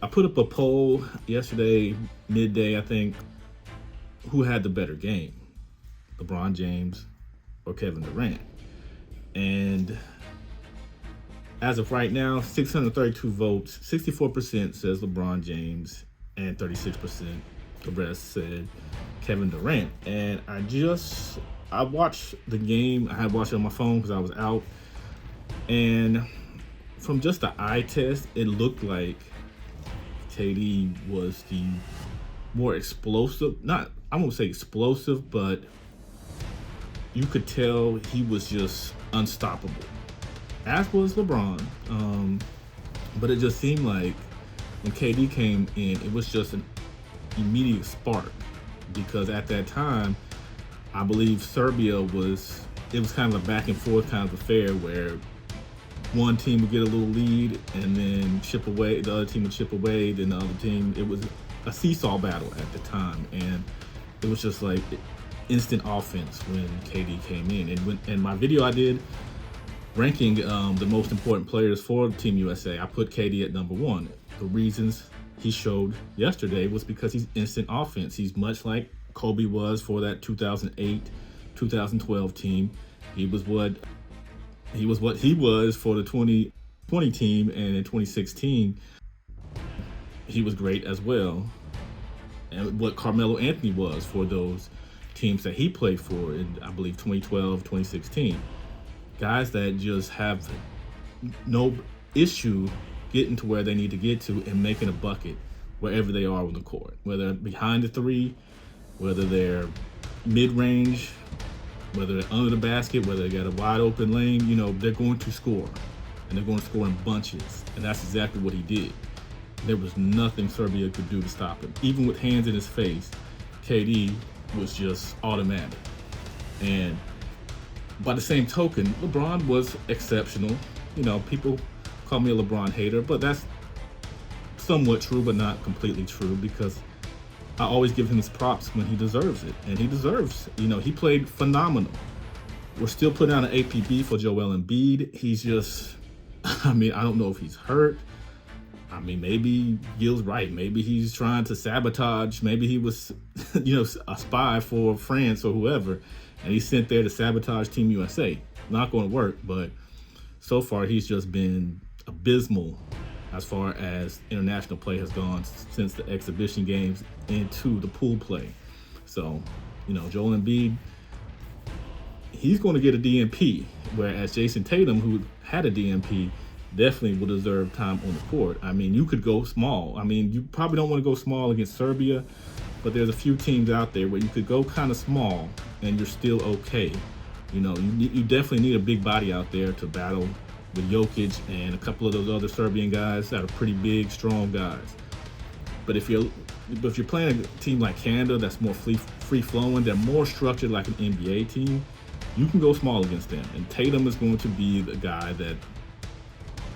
I put up a poll yesterday, midday, I think, who had the better game, LeBron James or Kevin Durant? And as of right now, 632 votes, 64% says LeBron James, and 36% the rest said Kevin Durant. And I watched the game. I had watched it on my phone because I was out. And from just the eye test, it looked like KD was the more explosive. Not, I won't say explosive, but you could tell he was just unstoppable. As was LeBron. But it just seemed like when KD came in, it was just an immediate spark. Because at that time, I believe Serbia it was kind of a back and forth kind of affair where one team would get a little lead and then chip away, the other team would chip away, then the other team, it was a seesaw battle at the time. And it was just like instant offense when KD came in. And my video I did ranking the most important players for Team USA, I put KD at number one. The reasons he showed yesterday was because he's instant offense. He's much like Kobe was for that 2008, 2012 team. He was what he was for the 2020 team, and in 2016, he was great as well. And what Carmelo Anthony was for those teams that he played for in, I believe, 2012, 2016. Guys that just have no issue getting to where they need to get to and making a bucket wherever they are on the court, whether behind the three, whether they're mid-range, whether they're under the basket, whether they got a wide open lane, they're going to score, and they're going to score in bunches. And that's exactly what he did. There was nothing Serbia could do to stop him. Even with hands in his face, KD was just automatic. And by the same token, LeBron was exceptional. People call me a LeBron hater, but that's somewhat true, but not completely true, because I always give him his props when he deserves it. And he deserves, he played phenomenal. We're still putting out an APB for Joel Embiid. He's just, I don't know if he's hurt. Maybe Gil's right. Maybe he's trying to sabotage. Maybe he was, a spy for France or whoever, and he's sent there to sabotage Team USA. Not going to work, but so far he's just been abysmal as far as international play has gone since the exhibition games into the pool play. So, Joel Embiid, he's going to get a DNP, whereas Jason Tatum, who had a DNP, definitely will deserve time on the court. You could go small. You probably don't want to go small against Serbia, but there's a few teams out there where you could go kind of small and you're still okay. You definitely need a big body out there to battle with Jokic and a couple of those other Serbian guys that are pretty big, strong guys. But if you're playing a team like Canada that's more free-flowing, they're more structured like an NBA team, you can go small against them. And Tatum is going to be the guy that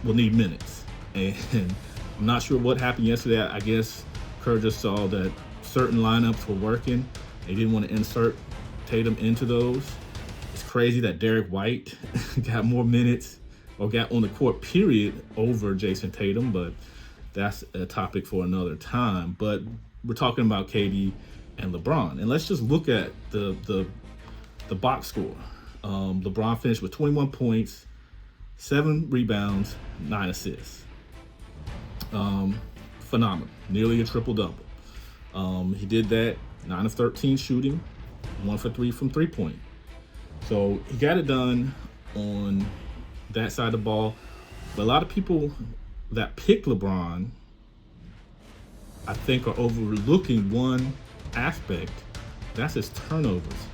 will need minutes. And I'm not sure what happened yesterday. I guess Kerr just saw that certain lineups were working. They didn't want to insert Tatum into those. It's crazy that Derek White got more minutes or got on the court, period, over Jason Tatum, but that's a topic for another time. But we're talking about KD and LeBron. And let's just look at the box score. LeBron finished with 21 points, 7 rebounds, 9 assists. Phenomenal. Nearly a triple-double. He did that 9 of 13 shooting, 1 for 3 from three-point. So he got it done on that side of the ball. But a lot of people that pick LeBron, I think, are overlooking one aspect. That's his turnovers.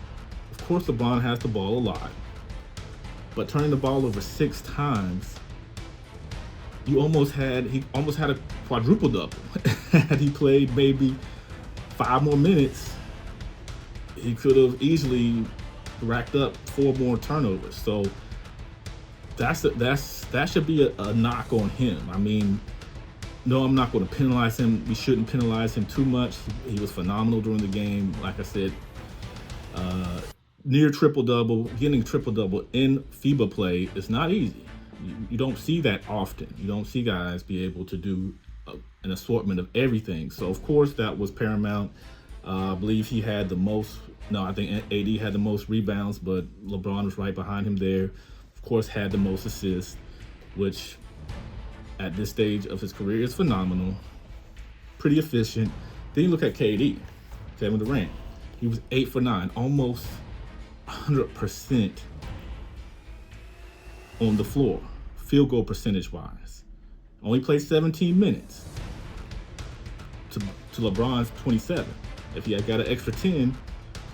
Of course, LeBron has the ball a lot, but turning the ball over 6 times, he almost had a quadruple double. Had he played maybe 5 more minutes, he could have easily racked up 4 more turnovers. So that should be a knock on him. No, I'm not going to penalize him. We shouldn't penalize him too much. He was phenomenal during the game. Like I said, near triple-double, getting triple-double in FIBA play is not easy. You don't see that often. You don't see guys be able to do an assortment of everything. So of course that was paramount. I believe he had the most. No, I think AD had the most rebounds, but LeBron was right behind him there. Of course, had the most assists, which at this stage of his career is phenomenal. Pretty efficient. Then you look at KD, Kevin Durant. He was 8 for 9, almost 100% on the floor, field goal percentage wise. Only played 17 minutes to LeBron's 27. If he had got an extra 10,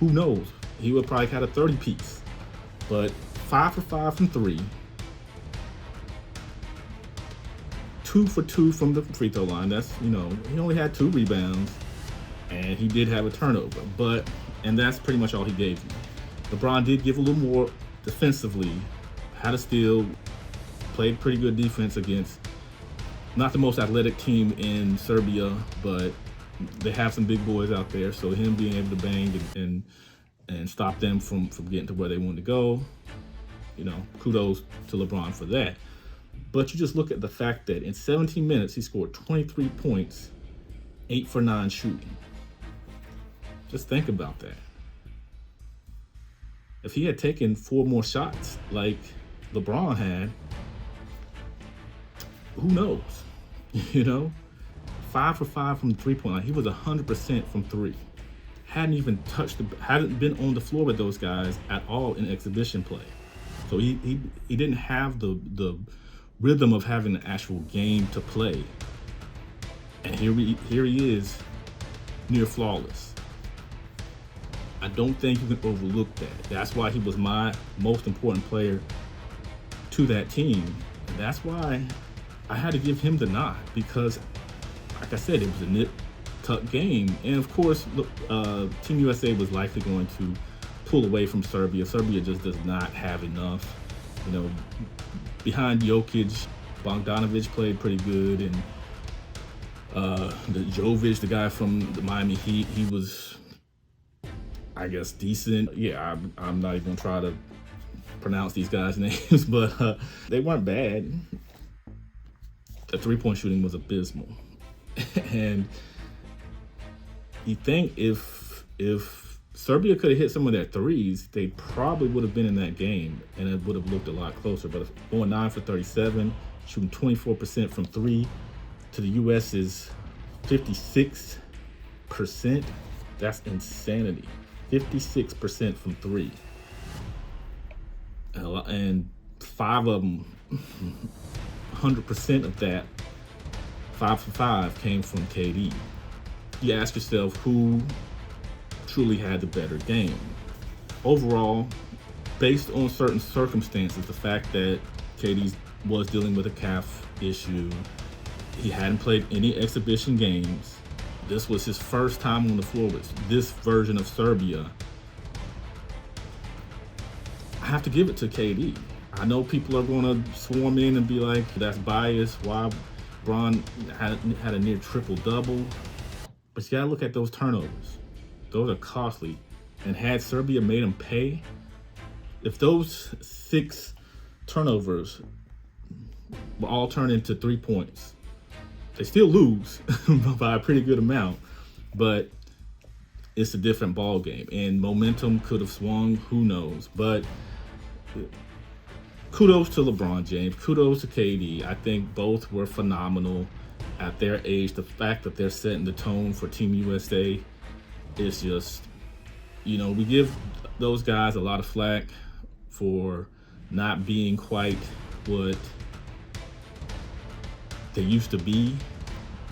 who knows? He would probably had a 30 piece. But 5 for 5 from 3, 2 for 2 from the free throw line. That's, he only had 2 rebounds, and he did have a turnover. And that's pretty much all he gave you. LeBron did give a little more defensively, had a steal, played pretty good defense against not the most athletic team in Serbia, but they have some big boys out there. So him being able to bang and stop them from getting to where they want to go, kudos to LeBron for that. But you just look at the fact that in 17 minutes, he scored 23 points, 8 for 9 shooting. Just think about that. If he had taken 4 more shots like LeBron had, who knows? 5 for 5 from the 3-point line. He was 100% from 3. Hadn't been on the floor with those guys at all in exhibition play. So he didn't have the rhythm of having an actual game to play. And here he is, near flawless. I don't think you can overlook that. That's why he was my most important player to that team. And that's why I had to give him the nod, because, like I said, it was a nip-tuck game. And of course, Team USA was likely going to pull away from Serbia. Serbia just does not have enough. Behind Jokic, Bogdanovic played pretty good, and the Jovic, the guy from the Miami Heat, he was, I guess, decent. Yeah, I'm not even gonna try to pronounce these guys' names, but they weren't bad. The 3-point shooting was abysmal. And you think if Serbia could have hit some of their threes, they probably would have been in that game, and it would have looked a lot closer. But going 9 for 37, shooting 24% from 3 to the U.S.'s 56%, that's insanity. 56% from 3. And 5 of them, 100% of that, 5 for 5 came from KD. You ask yourself who truly had the better game. Overall, based on certain circumstances, the fact that KD was dealing with a calf issue, he hadn't played any exhibition games, this was his first time on the floor with this version of Serbia, I have to give it to KD. I know people are going to swarm in and be like, that's biased. Why LeBron had a near triple-double? But you got to look at those turnovers. Those are costly. And had Serbia made them pay, if those 6 turnovers were all turned into 3 points, they still lose by a pretty good amount, but it's a different ball game. And momentum could have swung, who knows? But kudos to LeBron James, kudos to KD. I think both were phenomenal at their age. The fact that they're setting the tone for Team USA is just, we give those guys a lot of flack for not being quite what they used to be,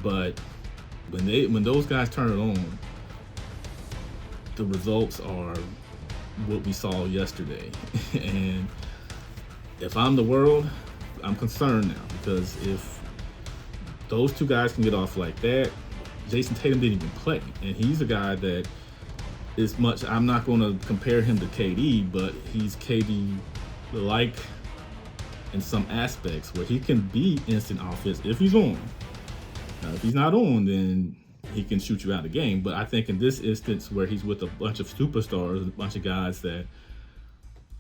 but when those guys turn it on, the results are what we saw yesterday. And if I'm the world, I'm concerned now, because if those 2 guys can get off like that, Jason Tatum didn't even play, and he's a guy that is much. I'm not going to compare him to KD, but he's KD-like in some aspects, where he can be instant offense if he's on. Now, if he's not on, then he can shoot you out of the game. But I think in this instance, where he's with a bunch of superstars, a bunch of guys that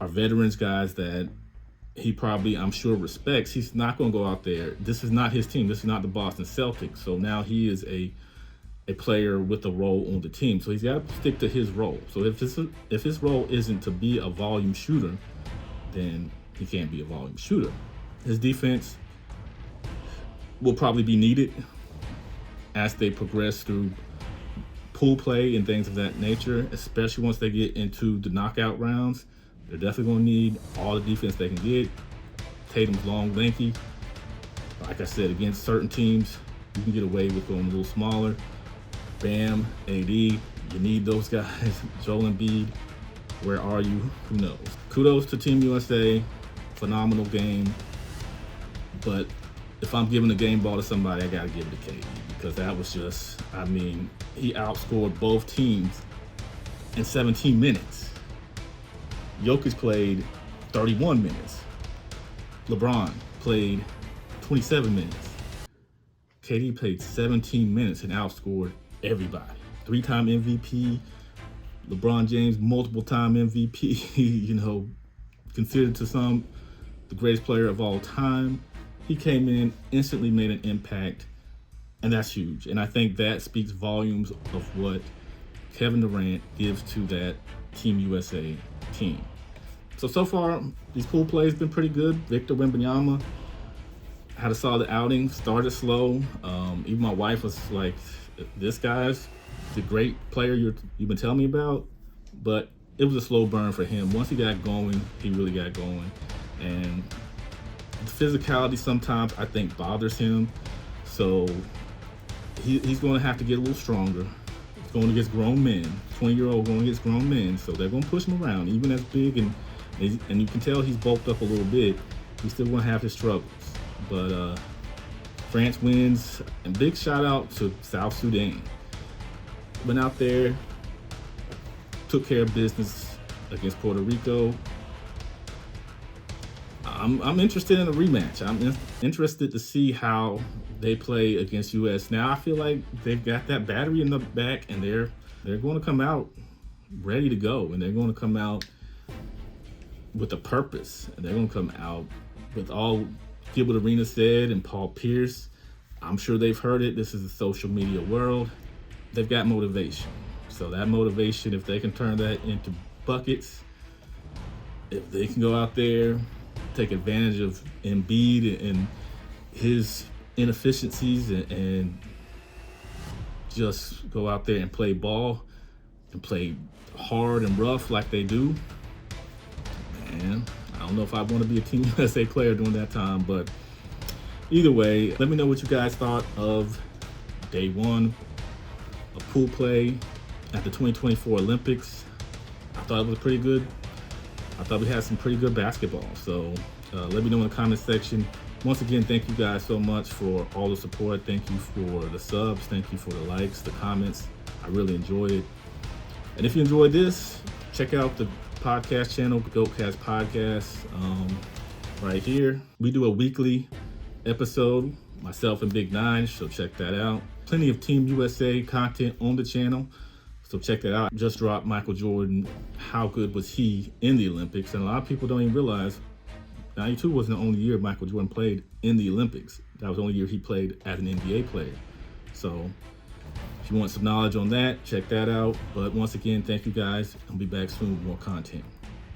are veterans, guys that he probably, I'm sure, respects. He's not going to go out there. This is not his team. This is not the Boston Celtics. So now he is a player with a role on the team. So he's got to stick to his role. So if his role isn't to be a volume shooter, then he can't be a volume shooter. His defense will probably be needed as they progress through pool play and things of that nature, especially once they get into the knockout rounds. They're definitely going to need all the defense they can get. Tatum's long, lanky. Like I said, against certain teams, you can get away with going a little smaller. Bam, AD, you need those guys. Joel Embiid, where are you? Who knows? Kudos to Team USA. Phenomenal game. But if I'm giving a game ball to somebody, I got to give it to KD, because that was just, I mean, he outscored both teams in 17 minutes. Jokic played 31 minutes. LeBron played 27 minutes. KD played 17 minutes and outscored everybody. 3-time MVP. LeBron James, multiple-time MVP, you know, considered to some the greatest player of all time. He came in, instantly made an impact, and that's huge. And I think that speaks volumes of what Kevin Durant gives to that Team USA team. So far, these pool plays have been pretty good. Victor Wembanyama had a solid outing, started slow. Even my wife was like, this guy's the great player you've been telling me about. But it was a slow burn for him. Once he got going, he really got going. And the physicality sometimes, I think, bothers him. So he's going to have to get a little stronger. He's going against grown men, 20-year-old going against grown men. So they're going to push him around, even as big. And you can tell he's bulked up a little bit. He's still going to have his struggles. But France wins. And big shout out to South Sudan. Went out there, took care of business against Puerto Rico. I'm interested in a rematch. I'm interested to see how they play against US. Now I feel like they've got that battery in the back, and they're going to come out ready to go, and they're going to come out with a purpose, and they're going to come out with all Gilbert Arenas said and Paul Pierce. I'm sure they've heard it. This is a social media world. They've got motivation. So that motivation, if they can turn that into buckets, if they can go out there, take advantage of Embiid and his inefficiencies and just go out there and play ball and play hard and rough like they do, man, I don't know if I want to be a Team USA player during that time. But either way, let me know what you guys thought of day one of pool play at the 2024 Olympics. I thought it was pretty good. I thought we had some pretty good basketball. So let me know in the comment section. Once again, thank you guys so much for all the support. Thank you for the subs. Thank you for the likes, the comments. I really enjoy it. And if you enjoyed this, check out the podcast channel, GOATcast Podcast, right here. We do a weekly episode, myself and Big Nine, so check that out. Plenty of Team USA content on the channel, so check that out. Just dropped Michael Jordan. How good was he in the Olympics? And a lot of people don't even realize 92 wasn't the only year Michael Jordan played in the Olympics. That was the only year he played as an NBA player. So if you want some knowledge on that, check that out. But once again, thank you guys. I'll be back soon with more content.